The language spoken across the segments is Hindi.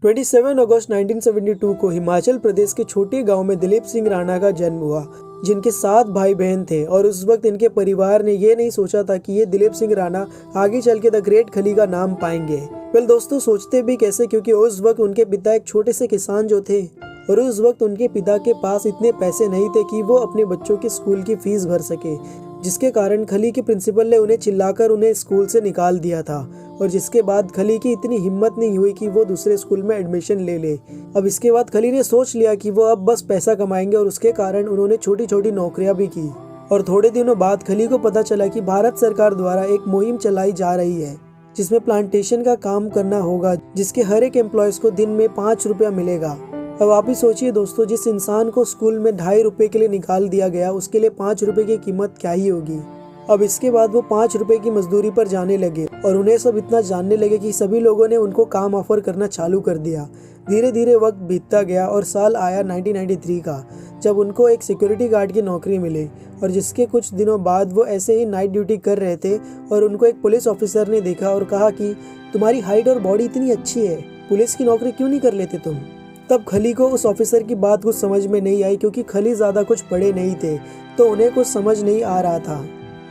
27 अगस्त 1972 को हिमाचल प्रदेश के छोटे गांव में दिलीप सिंह राणा का जन्म हुआ, जिनके 7 भाई बहन थे। और उस वक्त इनके परिवार ने ये नहीं सोचा था कि ये दिलीप सिंह राणा आगे चल के द ग्रेट खली का नाम पाएंगे। वेल दोस्तों, सोचते भी कैसे, क्योंकि उस वक्त उनके पिता एक छोटे से किसान जो थे, और उस वक्त उनके पिता के पास इतने पैसे नहीं थे कि वो अपने बच्चों की स्कूल की फीस भर सके, जिसके कारण खली के प्रिंसिपल ने उन्हें चिल्लाकर उन्हें स्कूल से निकाल दिया था। और जिसके बाद खली की इतनी हिम्मत नहीं हुई कि वो दूसरे स्कूल में एडमिशन ले ले। अब इसके बाद खली ने सोच लिया कि वो अब बस पैसा कमाएंगे, और उसके कारण उन्होंने छोटी छोटी नौकरियां भी की। और थोड़े दिनों बाद खली को पता चला कि भारत सरकार द्वारा एक मुहिम चलाई जा रही है, जिसमें प्लांटेशन का काम करना होगा, जिसके हर एक एम्प्लॉयज को दिन में 5 रुपया मिलेगा। अब आप ही सोचिए दोस्तों, जिस इंसान को स्कूल में 2.5 रुपए के लिए निकाल दिया गया, उसके लिए 5 रुपए की कीमत क्या ही होगी। अब इसके बाद वो 5 रुपए की मजदूरी पर जाने लगे, और उन्हें सब इतना जानने लगे कि सभी लोगों ने उनको काम ऑफर करना चालू कर दिया। धीरे धीरे वक्त बीतता गया और साल आया 1993 का, जब उनको एक सिक्योरिटी गार्ड की नौकरी मिली। और जिसके कुछ दिनों बाद वो ऐसे ही नाइट ड्यूटी कर रहे थे, और उनको एक पुलिस ऑफिसर ने देखा और कहा कि तुम्हारी हाइट और बॉडी इतनी अच्छी है, पुलिस की नौकरी क्यों नहीं कर लेते तुम। तब खली को उस ऑफिसर की बात कुछ समझ में नहीं आई, क्योंकि खली ज़्यादा कुछ पढ़े नहीं थे, तो उन्हें कुछ समझ नहीं आ रहा था।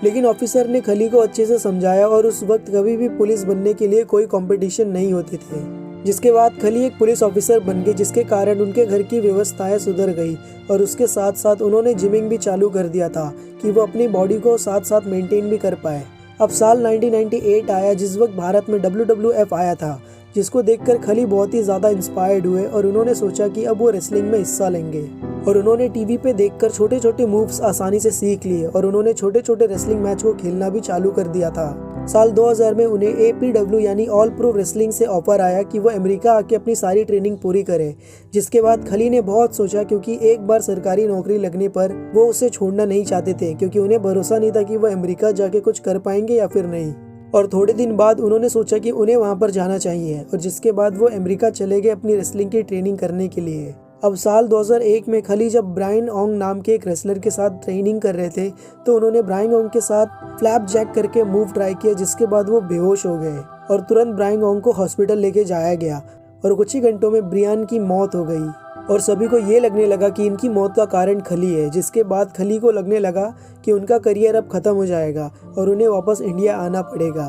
लेकिन ऑफिसर ने खली को अच्छे से समझाया, और उस वक्त कभी भी पुलिस बनने के लिए कोई कंपटीशन नहीं होते थे। जिसके बाद खली एक पुलिस ऑफिसर बन गए, जिसके कारण उनके घर की व्यवस्थाएं सुधर गई। और उसके साथ साथ उन्होंने जिमिंग भी चालू कर दिया था कि वो अपनी बॉडी को साथ साथ मेंटेन भी कर पाए। अब साल 1998 आया, जिस वक्त भारत में WWF आया था, जिसको देखकर खली बहुत ही ज़्यादा इंस्पायर्ड हुए, और उन्होंने सोचा कि अब वो रेसलिंग में हिस्सा लेंगे। और उन्होंने टीवी पे देखकर छोटे छोटे मूव्स आसानी से सीख लिए, और उन्होंने छोटे छोटे रेसलिंग मैच को खेलना भी चालू कर दिया था। साल 2000 में उन्हें APW यानी ऑल प्रो रेसलिंग से ऑफर आया कि वो अमेरिका आके अपनी सारी ट्रेनिंग पूरी करे। जिसके बाद खली ने बहुत सोचा, क्योंकि एक बार सरकारी नौकरी लगने पर वो उसे छोड़ना नहीं चाहते थे, क्योंकि उन्हें भरोसा नहीं था कि वो अमेरिका जाके कुछ कर पाएंगे या फिर नहीं। और थोड़े दिन बाद उन्होंने सोचा कि उन्हें वहां पर जाना चाहिए, और जिसके बाद वो अमेरिका चले गए अपनी रेसलिंग की ट्रेनिंग करने के लिए। अब साल 2001 में खली जब ब्रायन ओंग नाम के एक रेसलर के साथ ट्रेनिंग कर रहे थे, तो उन्होंने ब्रायन ओंग के साथ फ्लैप जैक करके मूव ट्राई किया, जिसके बाद वो बेहोश हो गए, और तुरंत ब्रायन ओंग को हॉस्पिटल लेके जाया गया, और कुछ ही घंटों में ब्रियान की मौत हो गई। और सभी को ये लगने लगा कि इनकी मौत का कारण खली है। जिसके बाद खली को लगने लगा कि उनका करियर अब खत्म हो जाएगा, और उन्हें वापस इंडिया आना पड़ेगा।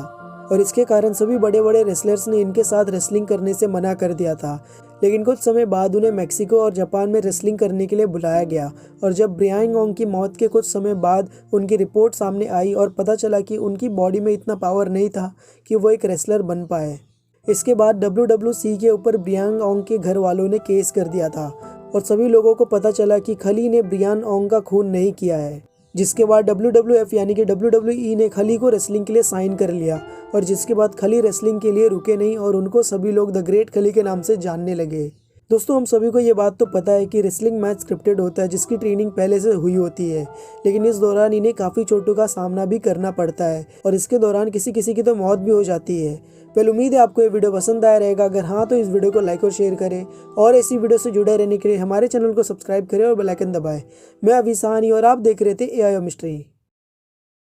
और इसके कारण सभी बड़े बड़े रेसलर्स ने इनके साथ रेसलिंग करने से मना कर दिया था। लेकिन कुछ समय बाद उन्हें मैक्सिको और जापान में रेसलिंग करने के लिए बुलाया गया। और जब ब्रियान ओंग की मौत के कुछ समय बाद उनकी रिपोर्ट सामने आई, और पता चला कि उनकी बॉडी में इतना पावर नहीं था कि वो एक रेसलर बन पाए। इसके बाद WWC के ऊपर ब्रियान ओंग के घर वालों ने केस कर दिया था, और सभी लोगों को पता चला कि खली ने ब्रियान ओंग का खून नहीं किया है। जिसके बाद WWF यानी कि WWE ने खली को रेसलिंग के लिए साइन कर लिया, और जिसके बाद खली रेसलिंग के लिए रुके नहीं, और उनको सभी लोग द ग्रेट खली के नाम से जानने लगे। दोस्तों, हम सभी को ये बात तो पता है कि रेसलिंग मैच स्क्रिप्टेड होता है, जिसकी ट्रेनिंग पहले से हुई होती है, लेकिन इस दौरान इन्हें काफ़ी चोटों का सामना भी करना पड़ता है, और इसके दौरान किसी किसी की तो मौत भी हो जाती है। पहले उम्मीद है आपको ये वीडियो पसंद आया रहेगा। अगर हाँ, तो इस वीडियो को लाइक और शेयर करें, और ऐसी वीडियो से जुड़े रहने के लिए हमारे चैनल को सब्सक्राइब करें और बेल आइकन दबाएं। मैं अभी सहानी, और आप देख रहे थे AI मिस्ट्री।